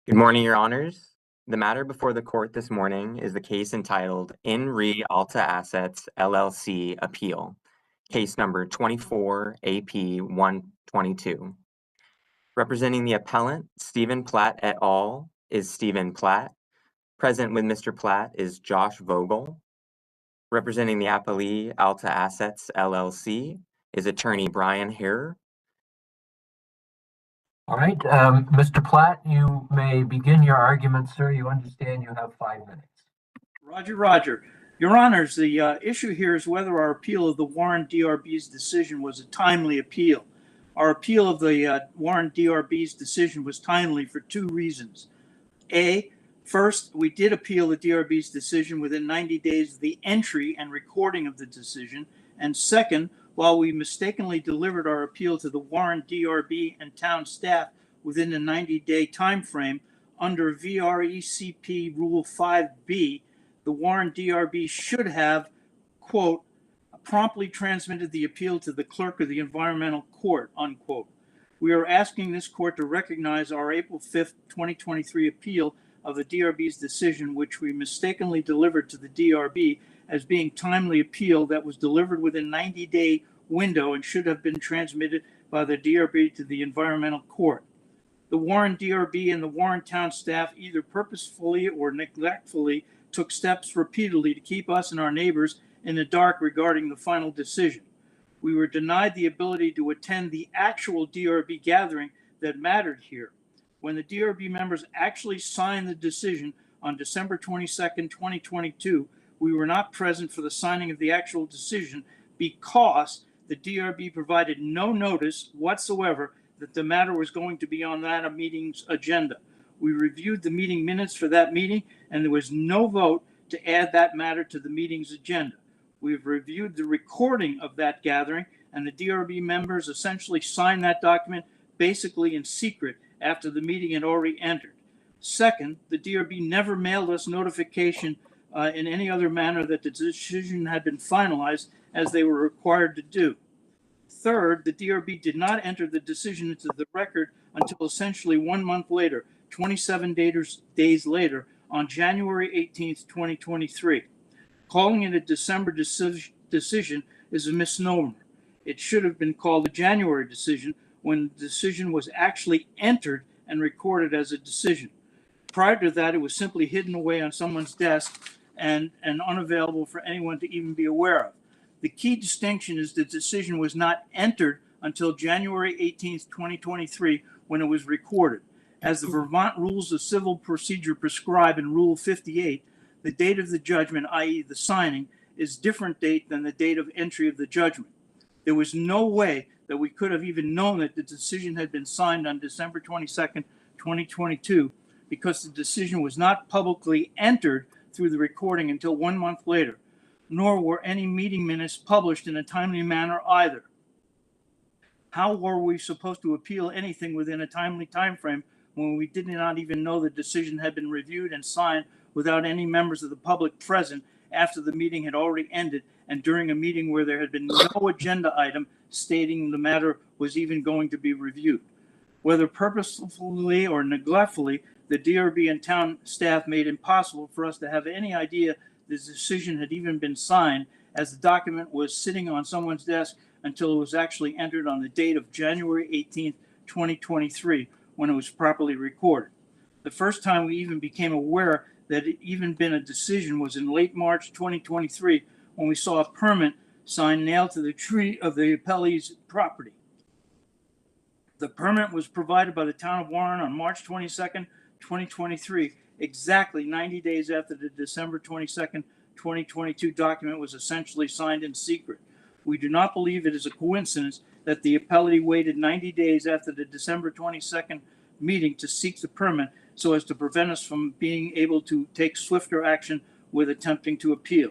Good morning, Your Honors. The matter before the court this morning is the case entitled In Re Alta Assets LLC Appeal, case number 24 AP 122. Representing the appellant, Stephen Platt et al., is Stephen Platt. Present with Mr. Platt is Josh Vogel. Representing the appellee, Alta Assets LLC, is attorney Brian Harrer. All right, Mr. Platt, you may begin your argument, sir. You understand you have 5 minutes. Roger. Your Honors, the issue here is whether our appeal of the Warren DRB's decision was a timely appeal. Our appeal of the Warren DRB's decision was timely for 2 reasons. First, we did appeal the DRB's decision within 90 days of the entry and recording of the decision. And second, while we mistakenly delivered our appeal to the Warren DRB and town staff within the 90-day time frame, under VRECP Rule 5B, the Warren DRB should have, quote, promptly transmitted the appeal to the clerk of the environmental court, unquote. We are asking this court to recognize our April 5th, 2023 appeal of the DRB's decision, which we mistakenly delivered to the DRB as being timely appeal that was delivered within 90-day window and should have been transmitted by the DRB to the environmental court. The Warren DRB and the Warren town staff either purposefully or neglectfully took steps repeatedly to keep us and our neighbors in the dark regarding the final decision. We were denied the ability to attend the actual DRB gathering that mattered here. When the DRB members actually signed the decision on December 22nd, 2022, we were not present for the signing of the actual decision because the DRB provided no notice whatsoever that the matter was going to be on that meeting's agenda. We reviewed the meeting minutes for that meeting, and there was no vote to add that matter to the meeting's agenda. We've reviewed the recording of that gathering, and the DRB members essentially signed that document basically in secret after the meeting had already entered. Second, the DRB never mailed us notification in any other manner that the decision had been finalized as they were required to do. Third, the DRB did not enter the decision into the record until essentially 1 month later, 27 days later, on January 18th, 2023. Calling it a December decision is a misnomer. It should have been called a January decision when the decision was actually entered and recorded as a decision. Prior to that, it was simply hidden away on someone's desk and unavailable for anyone to even be aware of. The key distinction is the decision was not entered until January 18th, 2023, when it was recorded. As the Vermont Rules of Civil Procedure prescribe in Rule 58, the date of the judgment, i.e. the signing, is different date than the date of entry of the judgment. There was no way that we could have even known that the decision had been signed on December 22nd, 2022, because the decision was not publicly entered through the recording until 1 month later, nor were any meeting minutes published in a timely manner either. How were we supposed to appeal anything within a timely time frame when we did not even know the decision had been reviewed and signed without any members of the public present after the meeting had already ended and during a meeting where there had been no agenda item stating the matter was even going to be reviewed? Whether purposefully or neglectfully, the DRB and town staff made it impossible for us to have any idea the decision had even been signed, as the document was sitting on someone's desk until it was actually entered on the date of January 18th, 2023, when it was properly recorded. The first time we even became aware that it even been a decision was in late March 2023, when we saw a permit sign nailed to the tree of the appellee's property. The permit was provided by the town of Warren on March 22nd, 2023, exactly 90 days after the December 22nd, 2022 document was essentially signed in secret. We do not believe it is a coincidence that the appellee waited 90 days after the December 22nd meeting to seek the permit so as to prevent us from being able to take swifter action with attempting to appeal.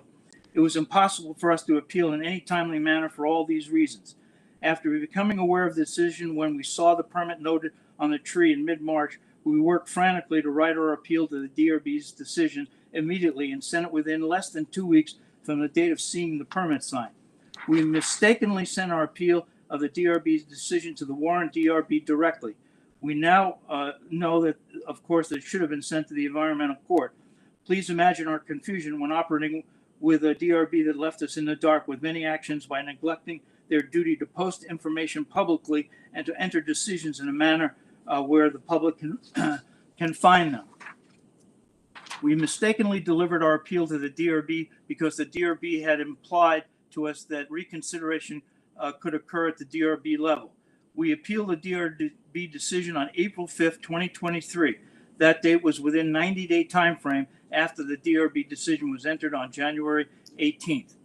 It was impossible for us to appeal in any timely manner for all these reasons. After becoming aware of the decision when we saw the permit noted on the tree in mid-March, we worked frantically to write our appeal to the DRB's decision immediately and sent it within less than 2 weeks from the date of seeing the permit sign. We mistakenly sent our appeal of the DRB's decision to the Warren DRB directly. We now know that of course, that should have been sent to the environmental court. Please imagine our confusion when operating with a DRB that left us in the dark with many actions by neglecting their duty to post information publicly and to enter decisions in a manner where the public can find them. We mistakenly delivered our appeal to the DRB because the DRB had implied to us that reconsideration could occur at the DRB level. We appealed the DRB decision on April 5th, 2023. That date was within 90-day time frame after the DRB decision was entered on January 18th.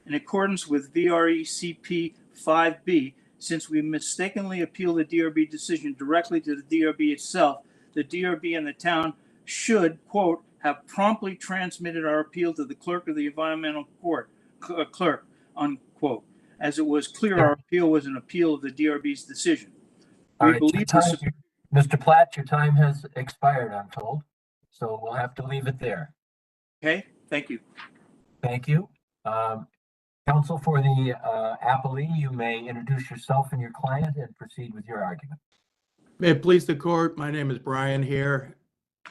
In accordance with VRECP 5B, since we mistakenly appealed the DRB decision directly to the DRB itself, the DRB and the town should, quote, have promptly transmitted our appeal to the clerk of the environmental court, clerk, unquote, as it was clear our appeal was an appeal of the DRB's decision. We believe Mr. Platt, your time has expired, I'm told, so we'll have to leave it there. Okay, thank you. Thank you. Counsel for the appellee, you may introduce yourself and your client and proceed with your argument. May it please the court, my name is Brian here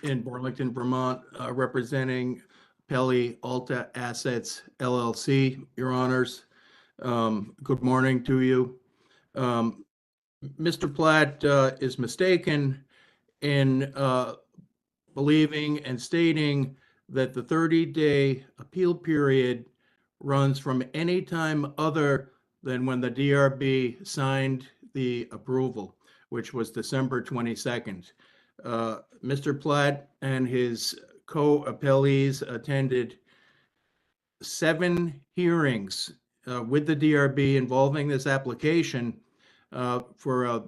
in Burlington, Vermont, representing Pelly Alta Assets LLC, your honors. Good morning to you. Mr. Platt is mistaken in believing and stating that the 30-day appeal period runs from any time other than when the DRB signed the approval, which was December 22nd. Mr. Platt and his co-appellees attended 7 hearings with the DRB involving this application for a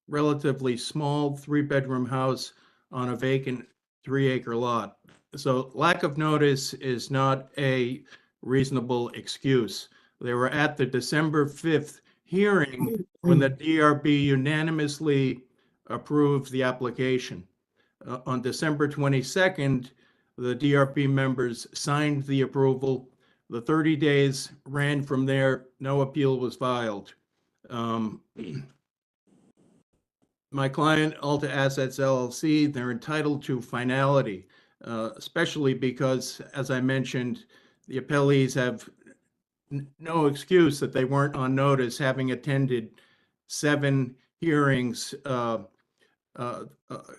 relatively small 3-bedroom house on a vacant 3-acre lot. So lack of notice is not a reasonable excuse. They were at the December 5th hearing when the DRB unanimously approved the application. On December 22nd, the DRB members signed the approval. The 30 days ran from there. No appeal was filed. My client, Alta Assets LLC, they're entitled to finality, especially because, as I mentioned, the appellees have no excuse that they weren't on notice, having attended 7 hearings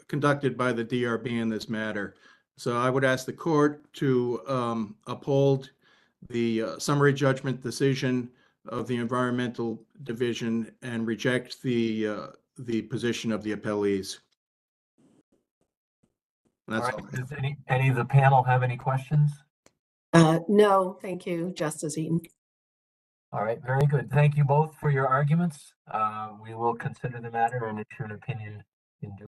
conducted by the DRB in this matter. So I would ask the court to uphold the summary judgment decision of the Environmental Division and reject the position of the appellees. That's all. Does any of the panel have any questions? No, thank you, Justice Eaton. All right, very good. Thank you both for your arguments. We will consider the matter and issue an opinion in due